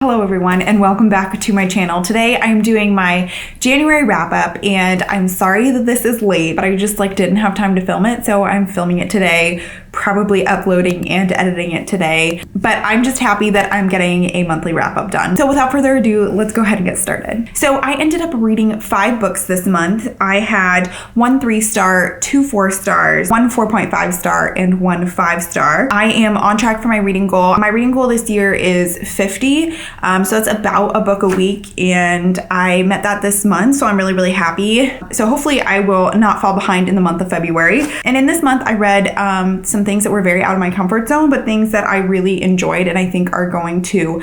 Hello everyone and welcome back to my channel. Today I'm doing my January wrap up and I'm sorry that this is late, but I just didn't have time to film it, so I'm filming it today, probably uploading and editing it today. But I'm just happy that I'm getting a monthly wrap up done. So without further ado, let's go ahead and get started. So I ended up reading 5 books this month. I had 1 3-star, 2 4-stars, 1 4.5 star, and 1 5-star. I am on track for my reading goal. My reading goal this year is 50. So it's about a book a week, and I met that this month, so I'm really happy. So hopefully I will not fall behind in the month of February. And in this month I read some things that were very out of my comfort zone, but things that I really enjoyed and I think are going to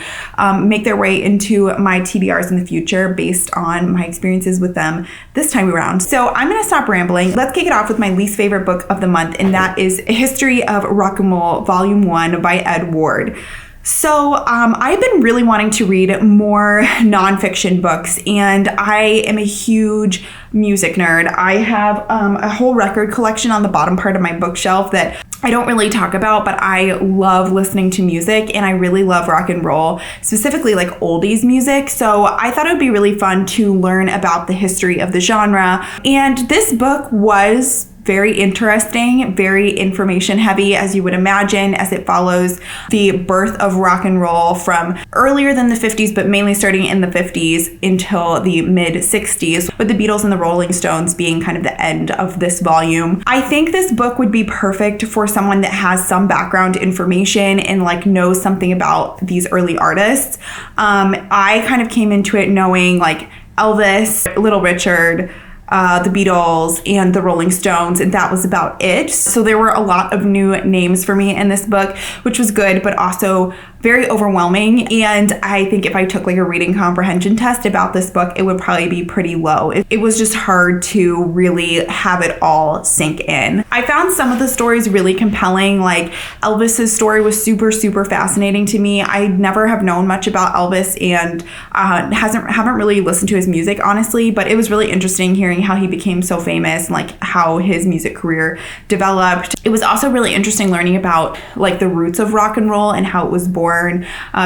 make their way into my TBRs in the future based on my experiences with them this time around. So I'm gonna stop rambling. Let's kick it off with my least favorite book of the month, and that is A History of Rock and Roll Volume 1 by Ed Ward. So I've been really wanting to read more nonfiction books, and I am a huge music nerd. I have a whole record collection on the bottom part of my bookshelf that I don't really talk about, but I love listening to music, and I really love rock and roll, specifically oldies music. So I thought it would be really fun to learn about the history of the genre. And this book was very interesting, very information heavy, as you would imagine, as it follows the birth of rock and roll from earlier than the 50s, but mainly starting in the 50s until the mid 60s, with the Beatles and the Rolling Stones being kind of the end of this volume. I think this book would be perfect for someone that has some background information and knows something about these early artists. I kind of came into it knowing Elvis, Little Richard, the Beatles, and the Rolling Stones, and that was about it. So there were a lot of new names for me in this book, which was good, but also very overwhelming. And I think if I took a reading comprehension test about this book, it would probably be pretty low. It was just hard to really have it all sink in. I found some of the stories really compelling. Elvis's story was super fascinating to me. I never have known much about Elvis and haven't really listened to his music, honestly, but it was really interesting hearing how he became so famous and how his music career developed. It was also really interesting learning about the roots of rock and roll and how it was born,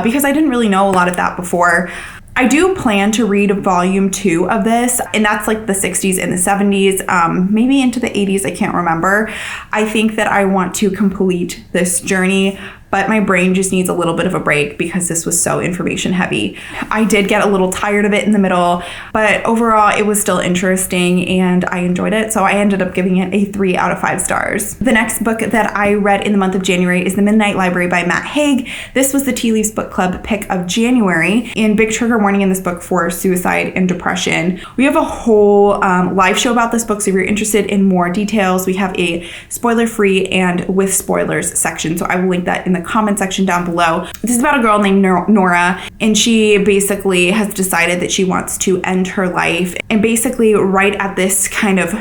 because I didn't really know a lot of that before. I do plan to read volume 2 of this, and that's the 60s and the 70s, maybe into the 80s, I can't remember. I think that I want to complete this journey, but my brain just needs a little bit of a break because this was so information heavy. I did get a little tired of it in the middle, but overall it was still interesting and I enjoyed it, so I ended up giving it a 3 out of 5 stars. The next book that I read in the month of January is The Midnight Library by Matt Haig. This was the Tea Leaves Book Club pick of January, and big trigger warning in this book for suicide and depression. We have a whole live show about this book, so if you're interested in more details, we have a spoiler-free and with spoilers section, so I will link that in the comment section down below. This is about a girl named Nora, and she basically has decided that she wants to end her life, and basically right at this kind of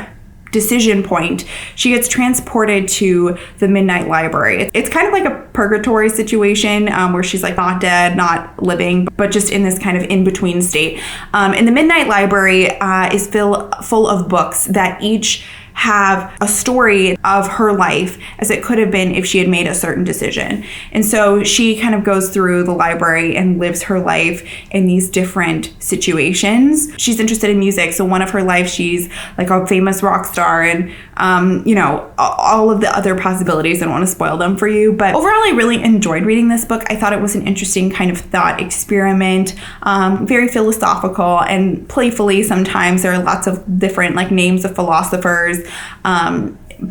decision point, she gets transported to the Midnight Library. It's kind of like a purgatory situation where she's not dead, not living, but just in this kind of in-between state. And the Midnight Library is full of books that each have a story of her life as it could have been if she had made a certain decision. And so she kind of goes through the library and lives her life in these different situations. She's interested in music, so one of her life she's a famous rock star, and all of the other possibilities. I don't want to spoil them for you, but overall I really enjoyed reading this book. I thought it was an interesting kind of thought experiment, very philosophical and playfully sometimes. There are lots of different names of philosophers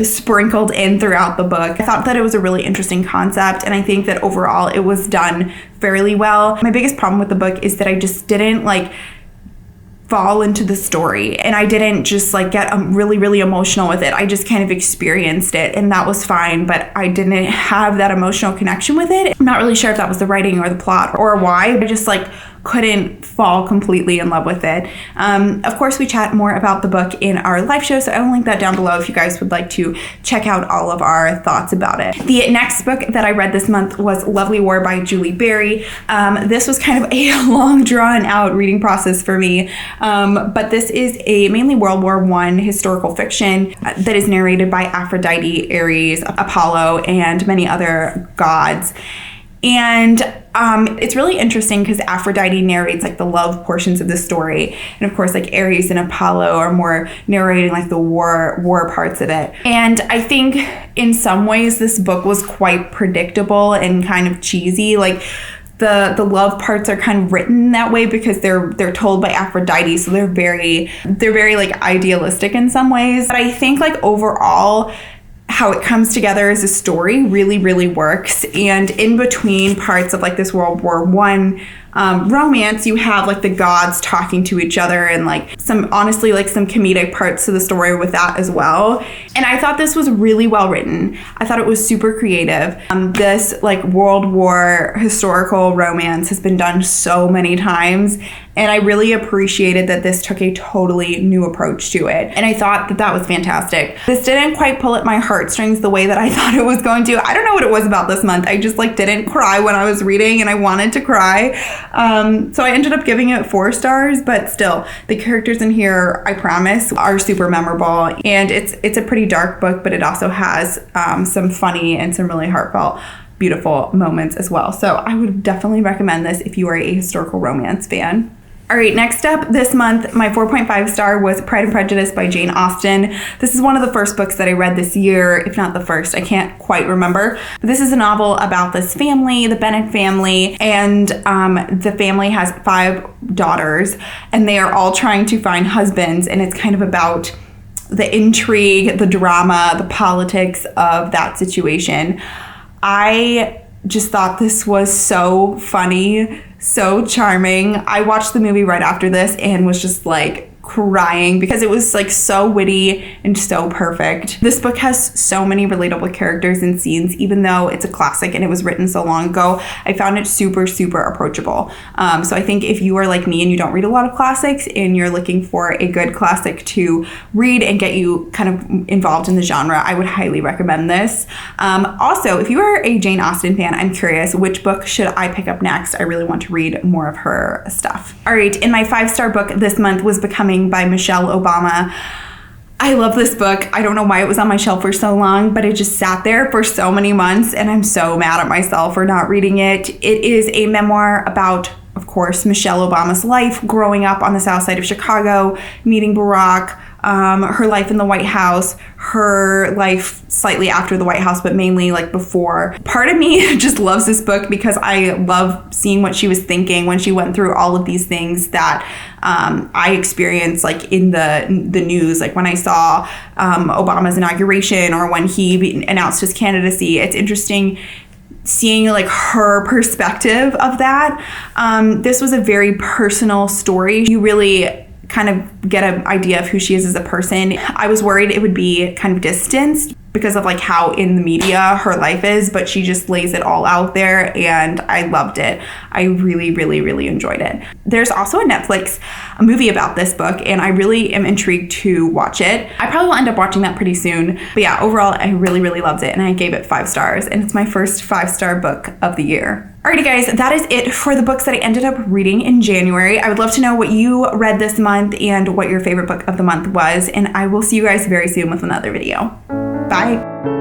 sprinkled in throughout the book. I thought that it was a really interesting concept, and I think that overall it was done fairly well. My biggest problem with the book is that I just didn't fall into the story, and I didn't just get really emotional with it. I just kind of experienced it, and that was fine, but I didn't have that emotional connection with it. I'm not really sure if that was the writing or the plot or why. I just couldn't fall completely in love with it. Of course, we chat more about the book in our live show, so I will link that down below if you guys would like to check out all of our thoughts about it. The next book that I read this month was Lovely War by Julie Berry. This was kind of a long, drawn-out reading process for me, but this is a mainly World War I historical fiction that is narrated by Aphrodite, Ares, Apollo, and many other gods. And it's really interesting because Aphrodite narrates like the love portions of the story, and of course like Ares and Apollo are more narrating like the war parts of it. And I think in some ways this book was quite predictable and kind of cheesy. Like the love parts are kind of written that way because they're told by Aphrodite, so they're very like idealistic in some ways. But I think like overall, how it comes together as a story really works. And in between parts of like this World War I romance, you have like the gods talking to each other, and like some comedic parts to the story with that as well. And I thought this was really well written. I thought it was super creative. This like World War historical romance has been done so many times, and I really appreciated that this took a totally new approach to it. And I thought that was fantastic. This didn't quite pull at my heartstrings the way that I thought it was going to. I don't know what it was about this month. I just like didn't cry when I was reading, and I wanted to cry. So I ended up giving it 4 stars, but still, the characters in here, I promise, are super memorable. And it's a pretty dark book, but it also has some funny and some really heartfelt, beautiful moments as well. So I would definitely recommend this if you are a historical romance fan. All right, next up this month, my 4.5 star was Pride and Prejudice by Jane Austen. This is one of the first books that I read this year, if not the first. I can't quite remember. But this is a novel about this family, the Bennet family, and the family has 5 daughters, and they are all trying to find husbands, and it's kind of about the intrigue, the drama, the politics of that situation. I just thought this was so funny, so charming. I watched the movie right after this and was just like crying because it was like so witty and so perfect. This book has so many relatable characters and scenes. Even though it's a classic and it was written so long ago, I found it super approachable. So I think if you are like me and you don't read a lot of classics and you're looking for a good classic to read and get you kind of involved in the genre, I would highly recommend this. Also, if you are a Jane Austen fan, I'm curious, which book should I pick up next? I really want to read more of her stuff. All right, and my 5-star book this month was Becoming by Michelle Obama. I love this book. I don't know why it was on my shelf for so long, but it just sat there for so many months, and I'm so mad at myself for not reading it. It is a memoir about, of course, Michelle Obama's life growing up on the south side of Chicago, meeting Barack, her life in the White House, her life slightly after the White House, but mainly like before. Part of me just loves this book because I love seeing what she was thinking when she went through all of these things that I experienced like in the news, like when I saw Obama's inauguration or when he announced his candidacy. It's interesting seeing like her perspective of that. This was a very personal story. You really kind of get an idea of who she is as a person. I was worried it would be kind of distanced because of like how in the media her life is, but she just lays it all out there, and I loved it. I really enjoyed it. There's also a movie about this book, and I really am intrigued to watch it. I probably will end up watching that pretty soon. But yeah, overall, I really loved it, and I gave it 5 stars, and it's my first 5-star book of the year. Alrighty guys, that is it for the books that I ended up reading in January. I would love to know what you read this month and what your favorite book of the month was, and I will see you guys very soon with another video. Bye.